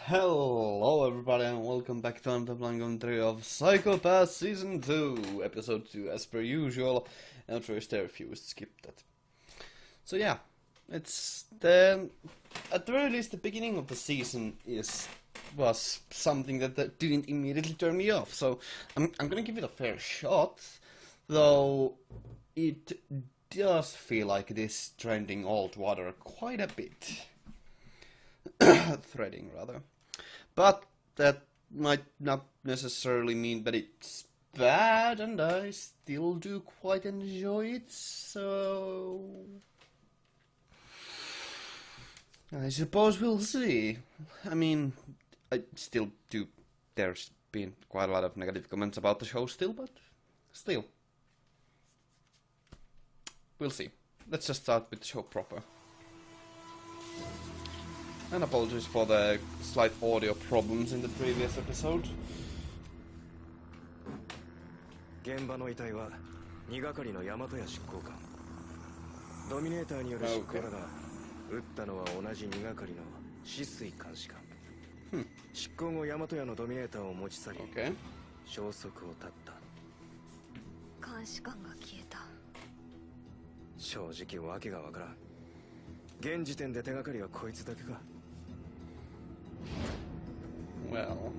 Hello everybody and welcome back to another commentary of Psychopath Season 2, Episode 2 as per usual. And first there if you skipped that. So yeah, it's the... at the very least the beginning of the season was something that didn't immediately turn me off. So I'm gonna give it a fair shot, though it does feel like it is trending old water quite a bit. Threading rather, but that might not necessarily mean that it's bad, and I still do quite enjoy it, so I suppose we'll see. I mean, I still do, there's been quite a lot of negative comments about the show still, but still, we'll see. Let's just start with the show proper. And apologies for the slight audio problems in the previous episode. 現場の遺体は2係の大和屋執行官。ドミネーターによる執行だが、撃ったのは同じ2係のS2E2監視官。執行後大和屋のドミネーターを持ち去り、消息を絶った。監視官が消えた。正直わけがわからん。現時点で手がかりはこいつだけか。Well,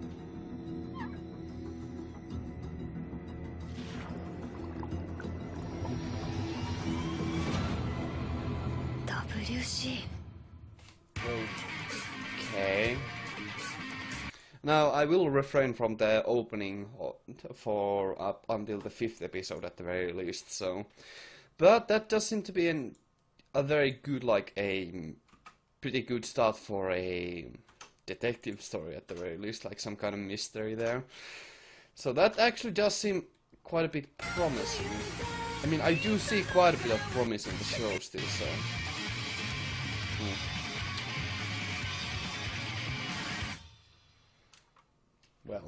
WC. okay. Now I will refrain from the opening for up until the 5th episode at the very least. So, but that does seem to be a very good, like a pretty good start for a detective story at the very least, like some kind of mystery there. So that actually does seem quite a bit promising. I mean, I do see quite a bit of promise in the show still, so... Well,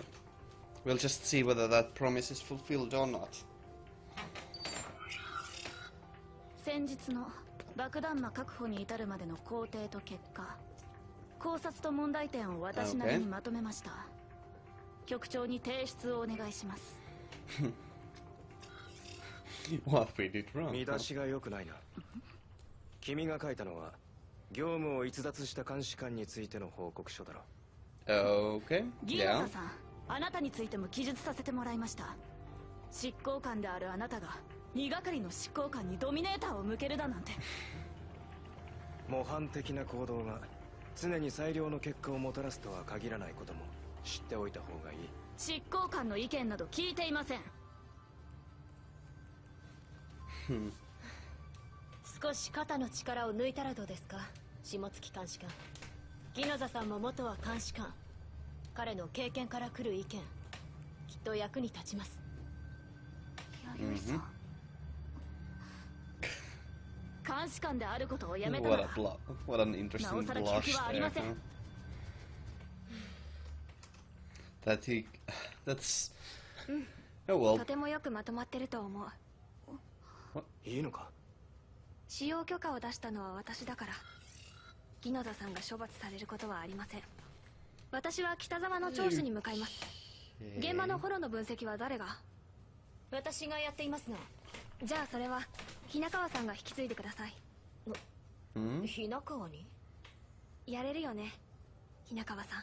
we'll just see whether that promise is fulfilled or not. 先日の爆弾魔確保に至るまでの工程と結果、考察と問題点を私なりにまとめました。局長に提出をお願いします。What we did wrong? 見出しが良くないな。君が書いたのは業務を逸脱した監視官についての報告書だろ。Okay. ギーナさん、あなたについても記述させてもらいました。執行官であるあなたが2係の執行官にドミネーターを向けるだなんて。模範的な行動が常に最良の結果をもたらすとは限らないことも知っておいた方がいい。執行官の意見など聞いていません。少し肩の力を抜いたらどうですか、下月監視官。ギノザさんも元は監視官。彼の経験から来る意見、きっと役に立ちます。弥生さん、監視官であることをやめたら、 What an interesting blush there. That's... Oh well. とてもよくまとまってると思う。いいのか。使用許可を出したのは私だから、ギノザさんが処罰されることはありません。私は北沢の聴取に向かいます。現場のホロの分析は誰が？私がやっていますが。じゃあそれは日中さんが引き継いでください。日中に？やれるよね、日中さ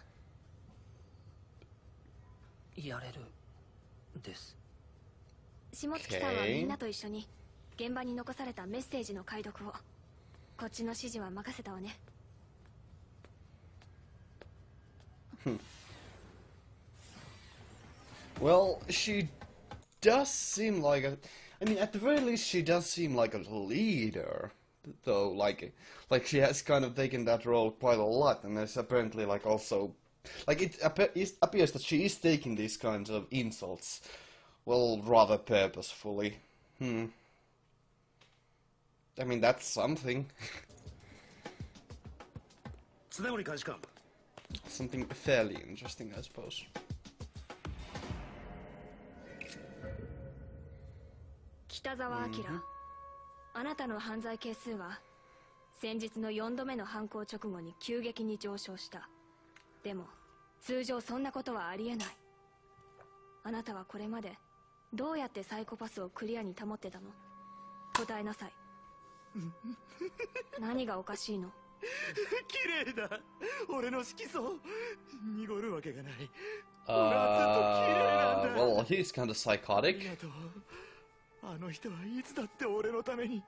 ん。やれるです。下月さんはみんなと一緒に現場に残されたメッセージの解読を。こっちの指示は任せたわね。Well, she does seem like a... I mean, at the very least, she does seem like a leader. Though, like she has kind of taken that role quite a lot, and there's apparently, like, also... Like, it appears that she is taking these kinds of insults, well, rather purposefully. I mean, that's something. Something fairly interesting, I suppose. 北沢明、あなたの犯罪係数は先日の4度目の犯行直後に急激に上昇した。でも通常そんなことはありえない。あなたはこれまでどうやってサイコパスをクリアに保ってたの？答えなさい。何がおかしいの？綺麗だ。俺の色素濁るわけがない。 Well, he's kind of psychotic. ありがとう。あの人はいつだって俺のために。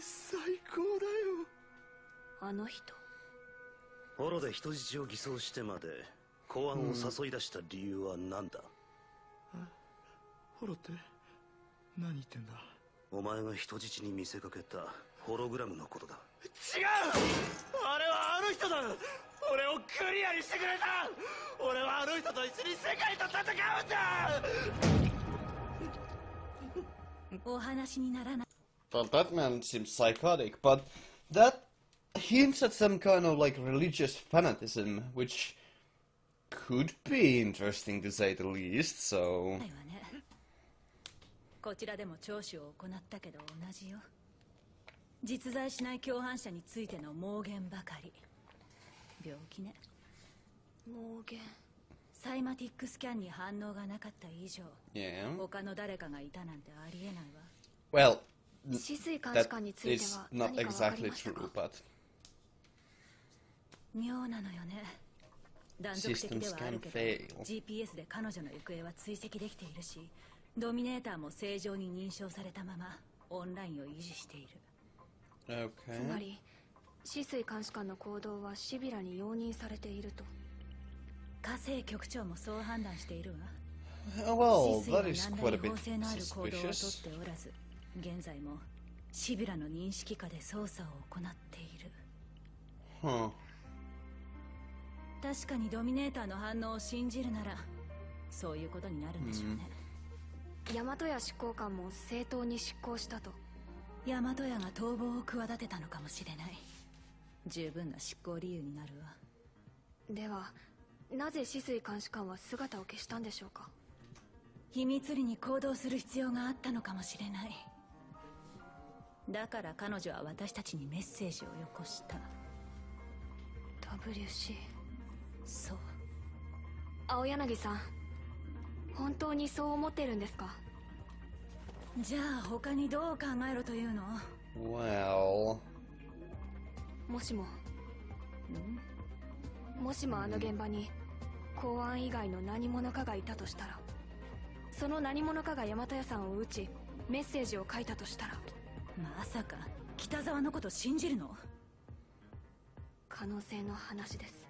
最高だよ。あの人。ホロで人質を偽装してまで公安を誘い出した理由は何だ？ホロって何言ってんだ？お前が人質に見せかけたホログラムのことだ。違う。あれはあの人だ。俺をクリアにしてくれた。俺はあの人と一緒に世界と戦うんだ。お話にならない。 Well, that man seems psychotic, but that hints at some kind of like religious fanaticism, which could be interesting to say the least, so... こちらでも聴取を行ったけど同じよ。実在しない共犯者についての妄言ばかり。病気ね。妄言。サイマティックスキャンに反応がなかった以上、Yeah. 他の誰かがいたなんてありえないわ。 Well, 止水監視 that 官について is は not 何か分かり exactly ました true, か？ but... 妙なのよね。断続的ではあるけど Systems can fail. GPS で彼女の行方は追跡できているし、ドミネーターも正常に認証されたままオンラインを維持している。つま Okay. り止水監視官の行動はシビラに容認されていると。火星局長もそう判断しているわ。 Well, シスイ that は is 何 quite ら a 違 bit 法性のある行動をと suspicious. っておらず、現在もシビラの認識下で捜査を行っている。 Huh. 確かにドミネーターの反応を信じるならそういうことになるんでしょうね。大和屋執行官も正当に執行したと。大和屋が逃亡を企てたのかもしれない。十分な執行理由になるわ。ではなぜ止水監視官は姿を消したんでしょうか？秘密裏に行動する必要があったのかもしれない。だから彼女は私たちにメッセージをよこした。 WC。 そう。青柳さん、本当にそう思ってるんですか？じゃあ他にどう考えろというの？ Well... もしもあの現場に公安以外の何者かがいたとしたら、その何者かが大和屋さんを撃ちメッセージを書いたとしたら、まさか北沢のこと信じるの？可能性の話です。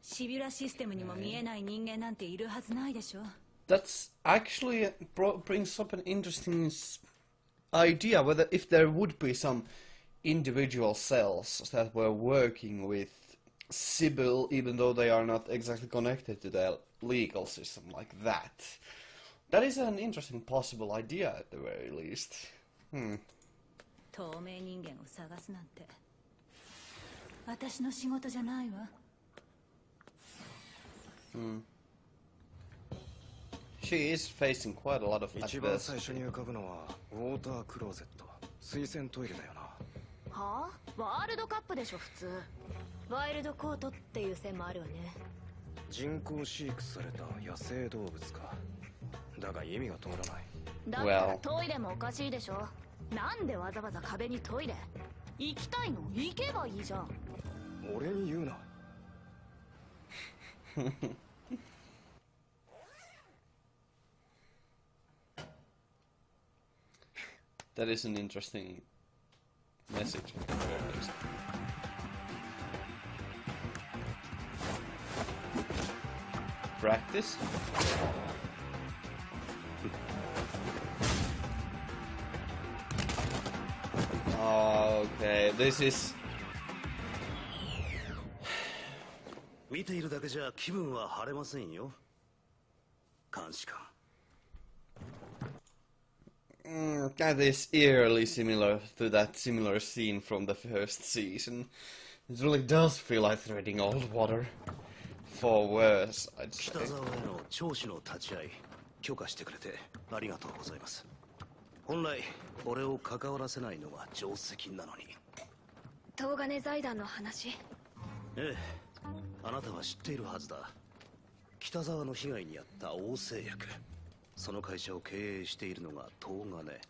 シビュラシステムにも見えない人間なんているはずないでしょ。 That's actually brings up an interesting idea, whether if there would be some individual cells that were working with Sybil, even though they are not exactly connected to the legal system like that. That is an interesting possible idea at the very least. 透明人間を探すなんて私の仕事じゃないわ。She is facing quite a lot of 一番最初 adversity. に浮かぶのはウォータークローゼット、水洗トイレだよな。はあ？ワールドカップでしょ普通。ワイルドコートっていう線もあるわね。人工飼育された野生動物か。だが意味が通らない。だったらトイレもおかしいでしょ。なんでわざわざ壁にトイレ？行きたいの？行けばいいじゃん。俺に言うな。That is an interesting message. At least. Practice? Okay, this is... 見ているだけじゃ気分は晴れませんよ、監視官。That is eerily similar to that similar scene from the first season. It really does feel like treading old water. For worse, I'd say. 北沢への聴取の立ち会い許可してくれてありがとうございます。本来俺を関わらせないのが定石なのに。東金財団の話。ええ、あなたは知っているはずだ。北沢の被害に遭った大製薬、その会社を経営しているのが東金。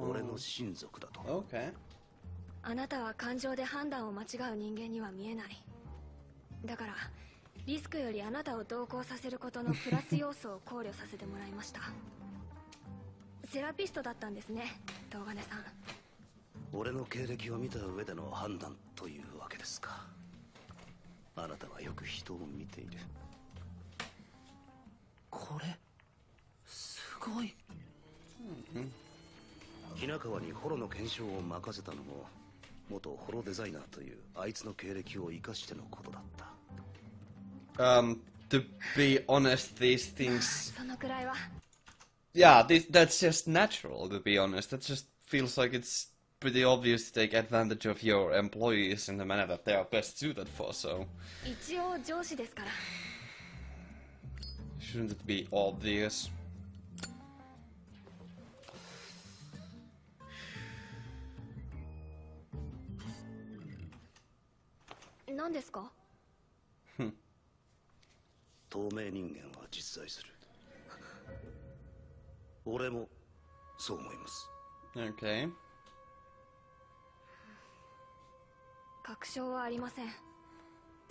俺の親族だと。 Okay. あなたは感情で判断を間違う人間には見えない。だからリスクよりあなたを同行させることのプラス要素を考慮させてもらいました。セラピストだったんですね、東金さん。俺の経歴を見た上での判断というわけですか。あなたはよく人を見ている。これすごい。日中川にホロの検証を任せたのも元ホロデザイナーというあいつの経歴を生かしてのことだった。To be honest, these things. そのくらいは。Yeah, that's just natural, to be honest. That just feels like it's pretty obvious to take advantage of your employees in the manner that they are best suited for, so. 一応上司ですから。Shouldn't it be obvious? 何ですか？透明人間は実在する。俺もそう思います。 Okay. 確証はありません。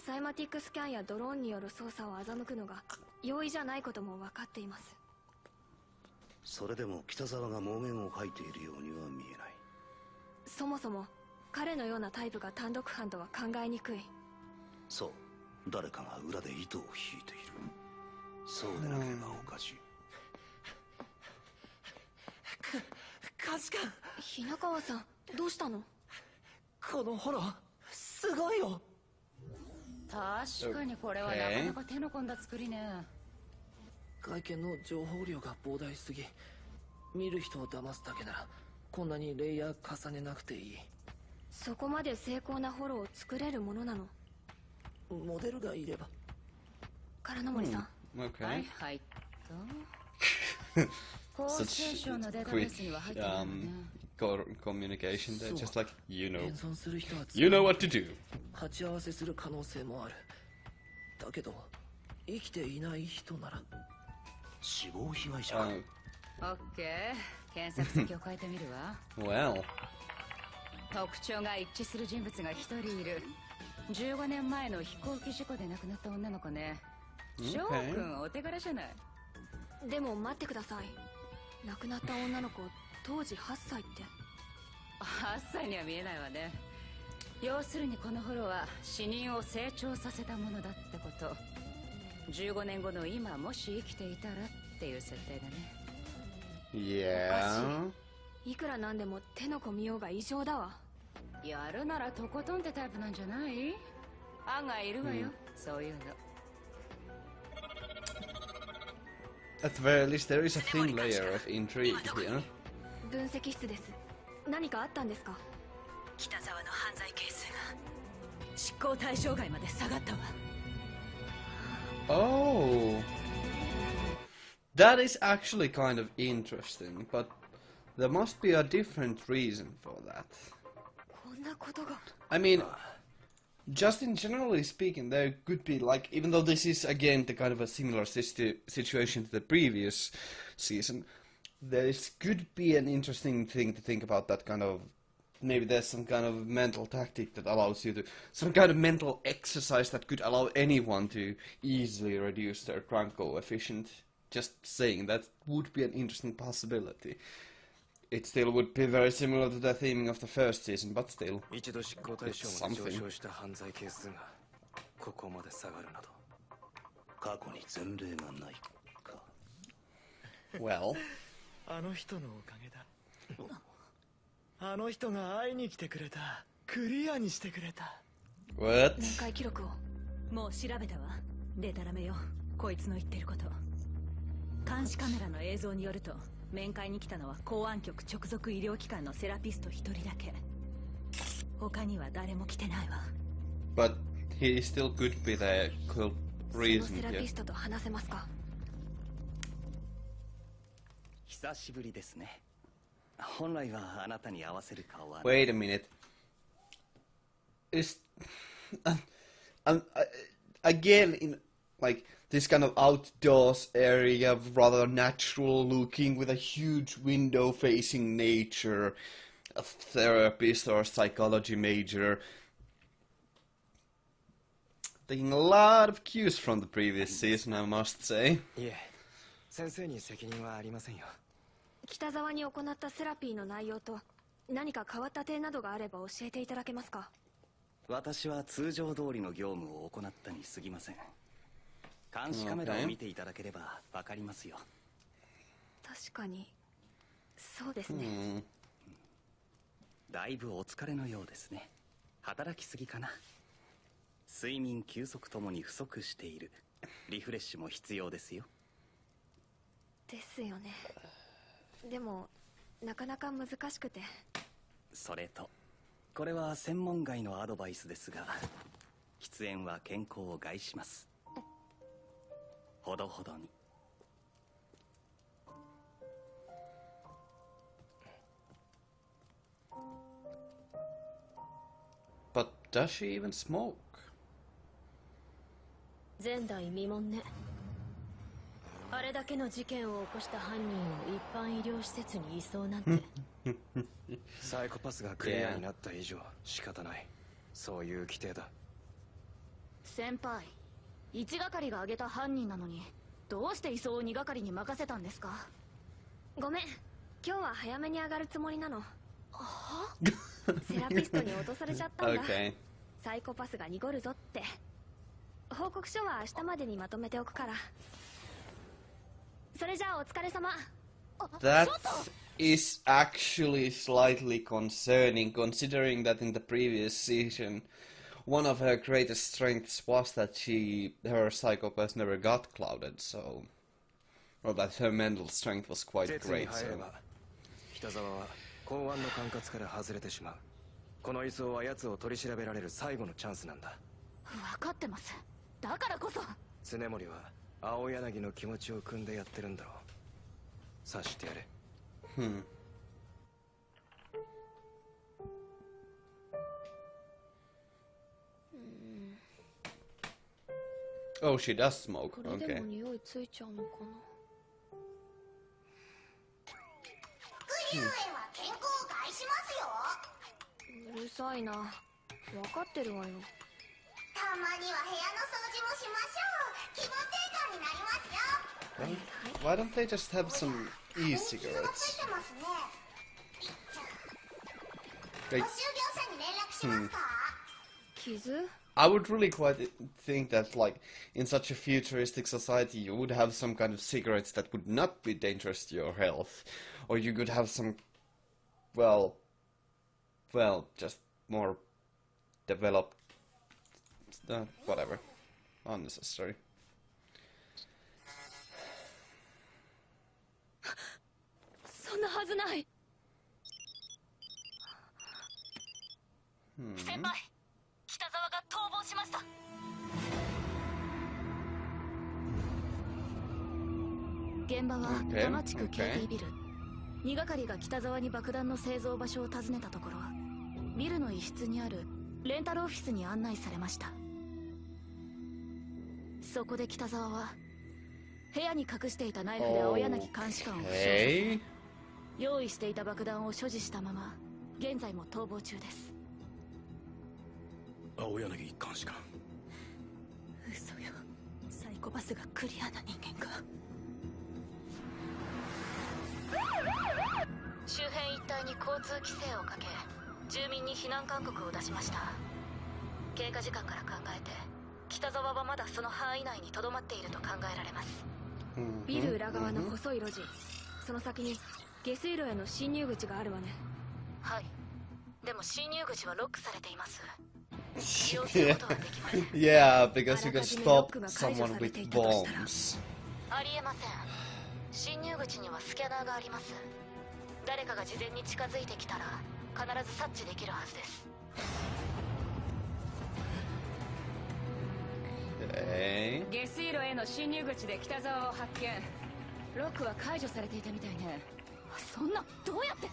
サイマティックスキャンやドローンによる操作を欺くのが容易じゃないことも分かっています。それでも北沢が妄言を吐いているようには見えない。そもそも彼のようなタイプが単独犯とは考えにくい。そう、誰かが裏で糸を引いている。そうでなければおかしい。監視官、日中川さん、どうしたの？このホロすごいよ。確かにこれはなかなか手の込んだ作りね。外見の情報量が膨大すぎ、見る人を騙すだけならこんなにレイヤー重ねなくていい。そこまで精巧なホロを作れるものなの？モデルがいれば。唐野森さん。Okay. はいはいと。厚生省のデータベースには入ってないのね。Communication. They're just like, you know. 現存する人は You know what to do. 鉢合わせする可能性もある。だけど生きていない人なら。死亡被害者。オッケー、検索先を変えてみるわ。Well. 特徴が一致する人物が一人いる。15年前の飛行機事故で亡くなった女の子ね。翔くんお手柄じゃない。でも待ってください。亡くなった女の子、当時8歳って。8歳には見えないわね。要するにこのホロは死人を成長させたものだってこと。15年後の今もし生きていたらっていう設定だね。Yeah. いくらなんでも手の込みようが異常だわ。やるならとことんってタイプなんじゃない？案外いるわよ、そういうの。At the very least, there is a thin layer of intrigue here. 分析室です。何かあったんですか？北沢の犯罪係数が執行対象外まで下がったわ。Oh. That is actually kind of interesting, but there must be a different reason for that. こんなことが。I mean, just in generally speaking, there could be, like, even though this is again the kind of a similar situation to the previous season, could be an interesting thing to think about. That kind of, maybe there's some kind of mental tactic that allows you to, some kind of mental exercise that could allow anyone to easily reduce their crime coefficient. Just saying, that would be an interesting possibility. It still would be very similar to the theming of the first season, but still, 一度執行対象まで上昇した犯罪係数がここまで下がるなど過去に前例がないか。well. あの人のおかげだ。あの人が会いに来てくれた。クリアにしてくれた。What? 面会記録を。もう調べたわ。デタラメよ、こいつの言ってること。監視カメラの映像によると、面会に来たのは公安局直属医療機関のセラピスト一人だけ。他には誰も来てないわ。But he still could be the culprit その reason セラ here. ピストと話せますか？久しぶりですね。本来はあなたに合わせる顔は。 Wait a minute. again, in like this kind of outdoors area, rather natural looking, with a huge window facing nature, a therapist or a psychology major. Taking a lot of cues from the previous season, I must say. いえ、先生に責任はありませんよ。北沢に行ったセラピーの内容と何か変わった点などがあれば教えていただけますか？私は通常通りの業務を行ったに過ぎません。監視カメラを見ていただければわかりますよ。確かにそうですね。だいぶお疲れのようですね。働きすぎかな。睡眠休息ともに不足している。リフレッシュも必要ですよ。ですよね。でもなかなか難しくて。それとこれは専門外のアドバイスですが、喫煙は健康を害します。ほどほどに。But does she even smoke? 前代未聞ね。あれだけの事件を起こした犯人を一般医療施設に移送なんて。サイコパスがクリアになった以上仕方ない。そういう規定だ。先輩、一係が挙げた犯人なのにどうして移送を二係に任せたんですか？ごめん、今日は早めに上がるつもりなの。セラピストに落とされちゃったんだ。Okay. サイコパスが濁るぞって。報告書は明日までにまとめておくから。それじゃあお疲れ様。That is actually slightly concerning, considering that in the previous season, one of her greatest strengths was that her psychopath never got clouded, so... Or that her mental strength was quite great, so... 北沢は公安の管轄から外れてしまう。この移送は奴を取り調べられる最後のチャンスなんだ。分かってます。だからこそ。常森は青柳の気持ちを汲んでやってるんだろう。察してやれ。Oh, she does smoke. これで Okay. も匂いついちゃうのかな。クリュウエは健康を害しますよ。うるさいな。分かってるわよ。たまには部屋の掃除もしましょう。気分転換になりますよ。 Why don't they just have some e-cigarettes? ご就業者に連絡しますか？傷？ I would really quite think that, like, in such a futuristic society, you would have some kind of cigarettes that would not be dangerous to your health. Or you could have some, well, just more developed, whatever, unnecessary. そんなはずない。先輩、北沢が逃亡しました。現場は多摩地区 KT ビル。二係が北沢に爆弾の製造場所を訪ねたところ、ビルの一室にあるレンタルオフィスに案内されました。そこで北沢は部屋に隠していたナイフで青柳監視官を負傷させ、用意していた爆弾を所持したまま現在も逃亡中です。青柳監視官。嘘よ。サイコパスがクリアな人間か。周辺一帯に交通規制をかけ、住民に避難勧告を出しました。経過時間から考えて北沢はまだその範囲内に留まっていると考えられます。ビル裏側の細い路地、その先に下水路への侵入口があるわね。はい。でも侵入口はロックされています。使用することはできません。Yeah, because you can stop someone with bombs. ありえません。侵入口にはスキャナーがあります。誰かが事前に近づいてきたら必ず察知できるはずです。下水路への侵入口で北沢を発見。ロックは解除されていたみたいね。そんな、どうやって？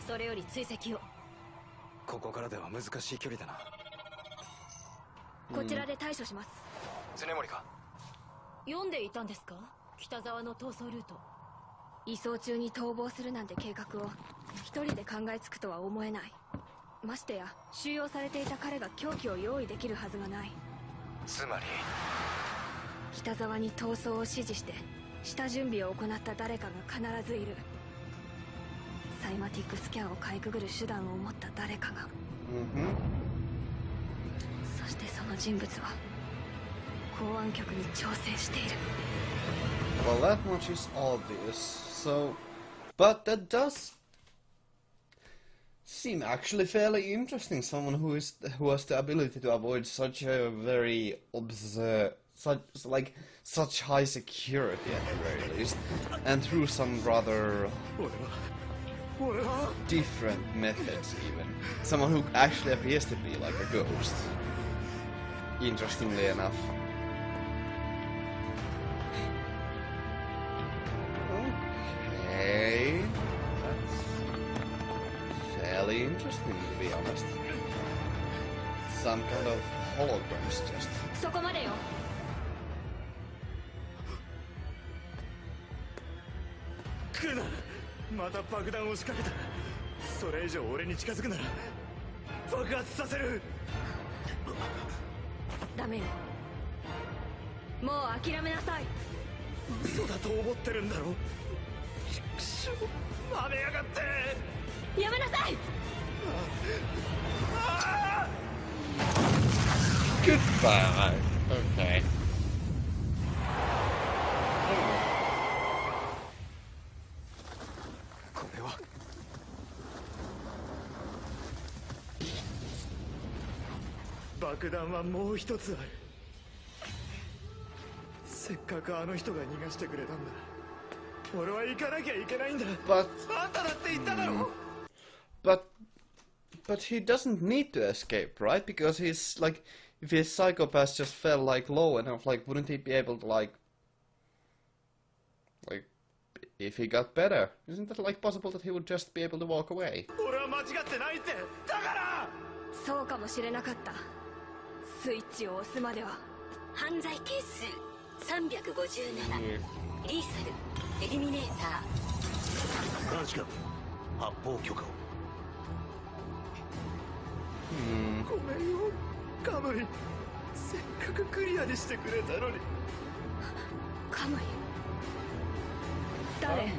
それより追跡を。ここからでは難しい距離だな。こちらで対処します。常森か。読んでいたんですか、北沢の逃走ルート。移送中に逃亡するなんて計画を一人で考えつくとは思えない。ましてや収容されていた彼が凶器を用意できるはずがない。つまり北沢に逃走を指示して下準備を行った誰かが必ずいる。サイマティックスキャンをかいくぐる手段を持った誰かが。そしてその人物は公安局に挑戦している。 Well, that much is obvious. So, but that does seem actually fairly interesting. Someone who has the ability to avoid such a very such high security at the very least, and through some rather different methods even. Someone who actually appears to be like a ghost. Interestingly enough. Okay, that's fairly interesting to be honest. Some kind of holograms just. そこまでよ。来るな。また爆弾を仕掛けた。それ以上俺に近づくなら爆発させる。ダメよ。もう諦めなさい。嘘だと思ってるんだろ。なめやがって。やめなさい。Goodbye. Okay. これは爆弾はもう一つある。せっかくあの人が逃がしてくれたんだ。俺は行かなきゃいけないんだ。 But あんただって言っただろ。But he doesn't need to escape, right? Because he's like, if his psychopath just fell like low enough, like wouldn't he be able to like if he got better, isn't that like possible that he would just be able to walk away? 俺は間違ってないって。だから。そうかもしれなかった。スイッチを押すまでは。犯罪係数357、リーサルエリミネータ監視官、発砲許可を。ごめんよカムイ。せっかくクリアにしてくれたのに。カムイ。誰？な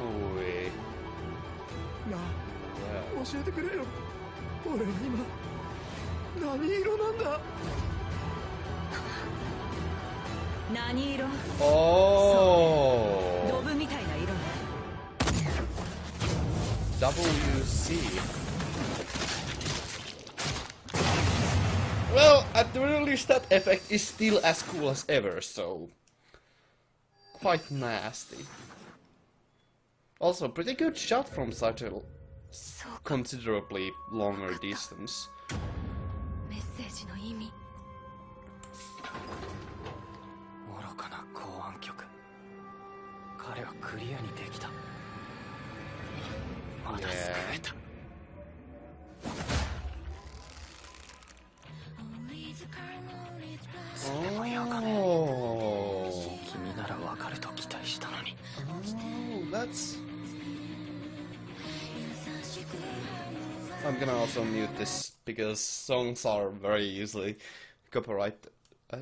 あ、教えてくれよ。俺は今何色なんだ。何色？ Oh. ドブみたいな色ね。WC. Well, at the very least, that effect is still as cool as ever, so quite nasty. Also, pretty good shot from such a considerably longer distance. メッセージの意味。愚かな公安局。彼はクリアにできた。まだ救えた。Oh. 君ならわかると期待したのに。Oh, that's... I'm gonna also mute this because songs are very easily copyright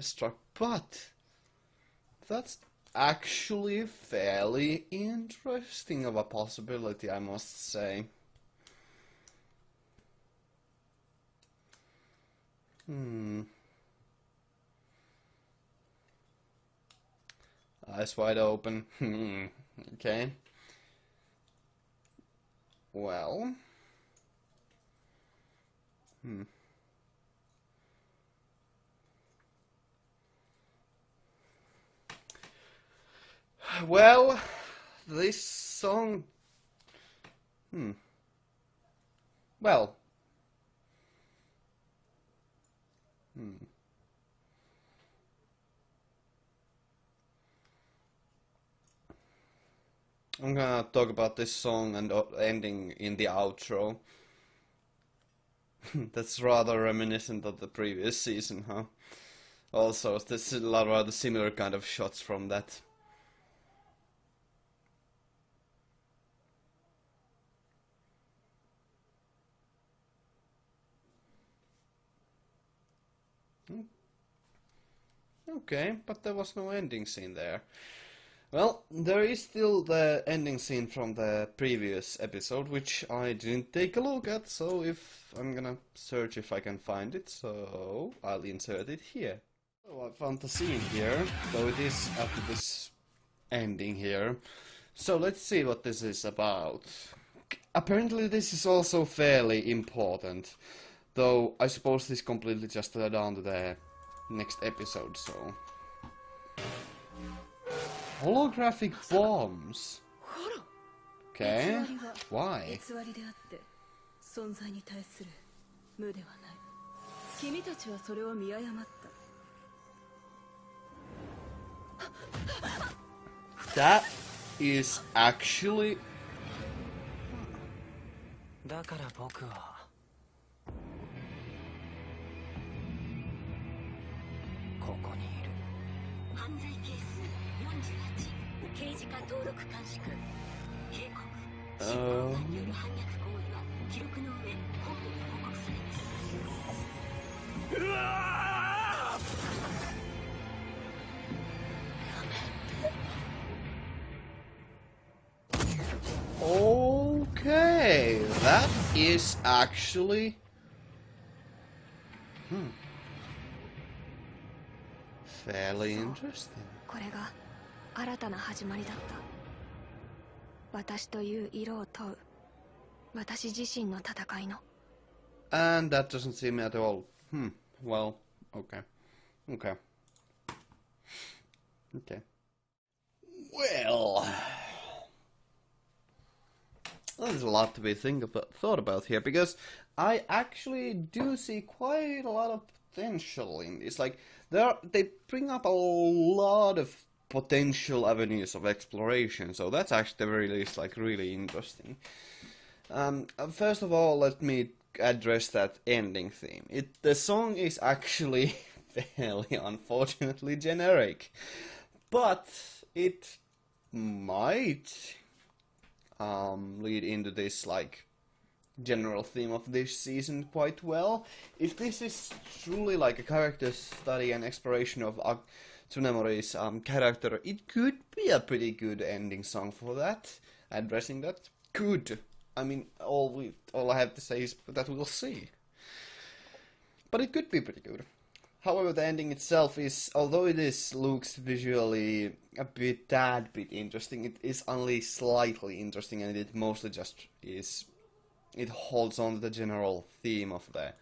struck, but that's actually fairly interesting of a possibility, I must say. Eyes wide open. Okay. Well. Well, this song... Well... I'm gonna talk about this song and ending in the outro. That's rather reminiscent of the previous season, huh? Also, there's a lot of other similar kind of shots from that. Okay, but there was no ending scene there. Well, there is still the ending scene from the previous episode, which I didn't take a look at, so if I'm gonna search if I can find it, so I'll insert it here. So I found the scene here, though it is after this ending here. So let's see what this is about. Apparently this is also fairly important, though I suppose this completely just down to the next episode, so... Holographic bombs. Okay. Why? 存在に対する無ではない。君たちはそれを見誤った。 That is actually... だから僕はここにいる。犯罪係数48、刑事課登録監視区。警告。執行官による反逆行為は記録の上本部に報告されます。うわー！Okay, that is actually... fairly interesting. これが新たな始まりだった。私という色を問う私自身の戦いの。 And that doesn't seem at all... well, okay. Okay. Okay. Well... There's a lot to be thought about here, because I actually do see quite a lot of potential in this. Like, they bring up a lot of potential avenues of exploration, so that's actually at the very least like really interesting. First of all, let me address that ending theme. The song is actually fairly unfortunately generic, but it might lead into this like general theme of this season quite well. If this is truly like a character study and exploration of Tsunemori's character, it could be a pretty good ending song for that, addressing that. Good. I mean, all I have to say is that we'll see. But it could be pretty good. However, the ending itself is, although looks visually a tad bit interesting, it is only slightly interesting, and it mostly just is... It holds on to the general theme of the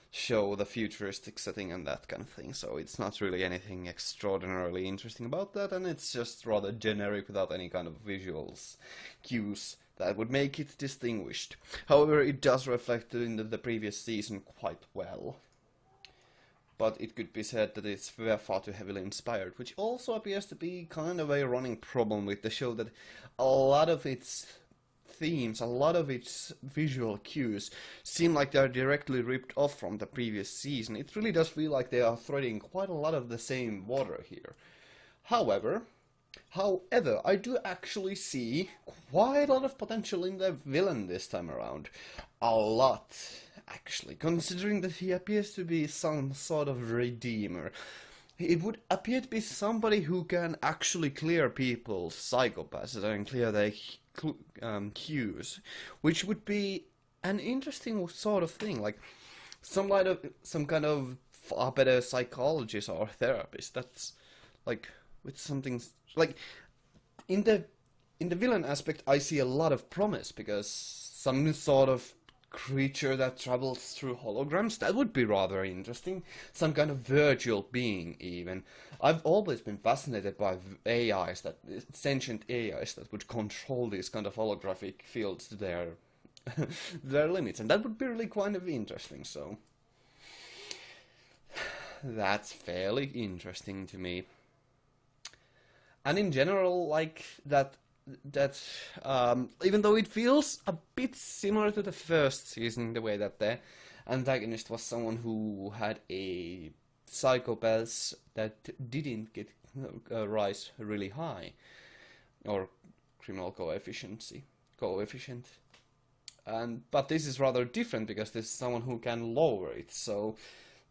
show, the futuristic setting and that kind of thing, so it's not really anything extraordinarily interesting about that, and it's just rather generic without any kind of visuals, cues that would make it distinguished. However, it does reflect it in the previous season quite well. But it could be said that it's far too heavily inspired, which also appears to be kind of a running problem with the show, that a lot of its themes, a lot of its visual cues seem like they're directly ripped off from the previous season. It really does feel like they are threading quite a lot of the same water here. However, I do actually see quite a lot of potential in the villain this time around. A lot, actually, considering that he appears to be some sort of redeemer. It would appear to be somebody who can actually clear people's psychopaths and clear their cues, which would be an interesting sort of thing, like some kind of far better psychologist or therapist. That's like with something like in the villain aspect, I see a lot of promise, because some sort of creature that travels through holograms, that would be rather interesting. Some kind of virtual being, even. I've always been fascinated by AIs, sentient AIs that would control these kind of holographic fields to their limits, and that would be really kind of interesting, so that's fairly interesting to me. And in general, like that even though it feels a bit similar to the first season, the way that the antagonist was someone who had a psychopaths that didn't get rise really high, or criminal coefficient. But this is rather different because this is someone who can lower it. So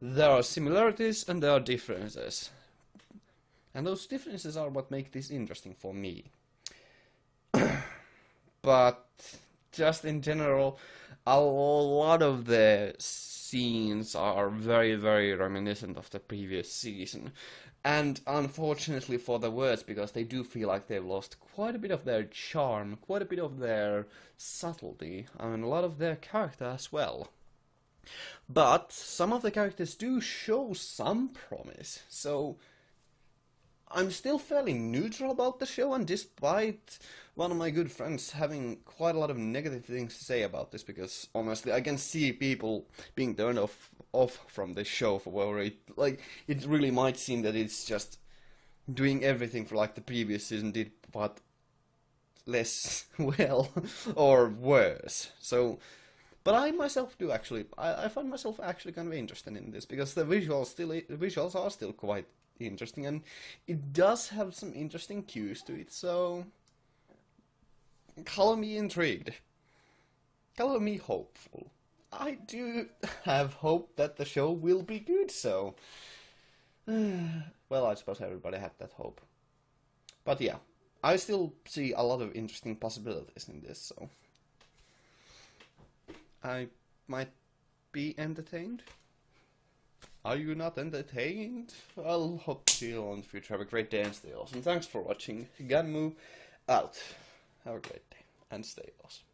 there are similarities and there are differences, and those differences are what make this interesting for me. But just in general, a lot of the scenes are very, very reminiscent of the previous season. And unfortunately for the worse, because they do feel like they've lost quite a bit of their charm, quite a bit of their subtlety, and a lot of their character as well. But some of the characters do show some promise, so I'm still fairly neutral about the show, and despite one of my good friends having quite a lot of negative things to say about this, because honestly I can see people being turned off from this show for where it really might seem that it's just doing everything for like the previous season did, but less well or worse. So, but I myself do actually, I find myself actually kind of interested in this, because the visuals are still quite interesting, and it does have some interesting cues to it, so color me intrigued, color me hopeful. I do have hope that the show will be good, so well, I suppose everybody had that hope. But yeah, I still see a lot of interesting possibilities in this, so I might be entertained. Are you not entertained? I'll hope to see you all in the future. Have a great day and stay awesome. Thanks for watching. Ganmu out. Have a great day and stay awesome.